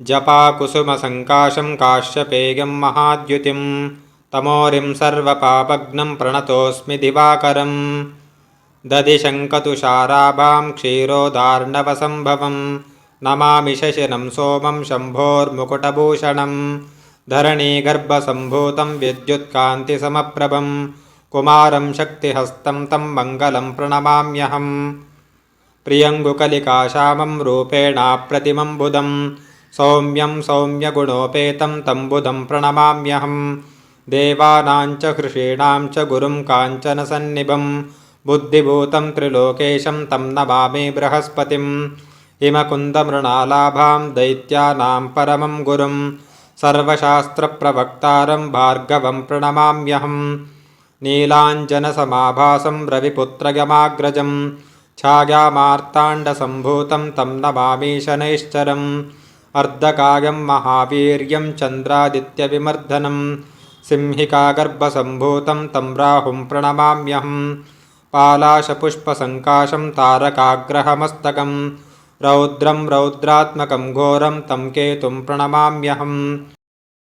जपाकुसुमसङ्काशं काश्यपेयं महाद्युतिं तमोरिं सर्वपापघ्नं प्रणतोऽस्मि दिवाकरं दधिशङ्कतुषाराभां क्षीरोदार्णवसम्भवं नमामि शशिनं सोमं शम्भोर्मुकुटभूषणं धरणीगर्भसम्भूतं विद्युत्कान्तिसमप्रभं कुमारं शक्तिहस्तं तं मङ्गलं प्रणमाम्यहं प्रियङ्गुकलिकाश्यामं रूपेणाप्रतिमं बुधं सौम्यं सौम्यगुणोपेतं तं बुधं प्रणमाम्यहं देवानां च ऋषीणां च गुरुं काञ्चनसन्निभं बुद्धिभूतं त्रिलोकेशं तं नमामि बृहस्पतिं हिमकुन्दमृणालाभां दैत्यानां परमं गुरुं सर्वशास्त्रप्रवक्तारं भार्गवं प्रणमाम्यहं नीलाञ्जनसमाभासं रविपुत्रयमाग्रजं छायामार्ताण्डसम्भूतं तं नमामि शनैश्चरम् अर्धकायं महावीर्यं चन्द्रादित्यविमर्दनं सिंहिकागर्भसम्भूतं तं राहुं प्रणमाम्यहं पालाशपुष्पसङ्काशं तारकाग्रहमस्तकं रौद्रं रौद्रात्मकं घोरं तं केतुं प्रणमाम्यहम्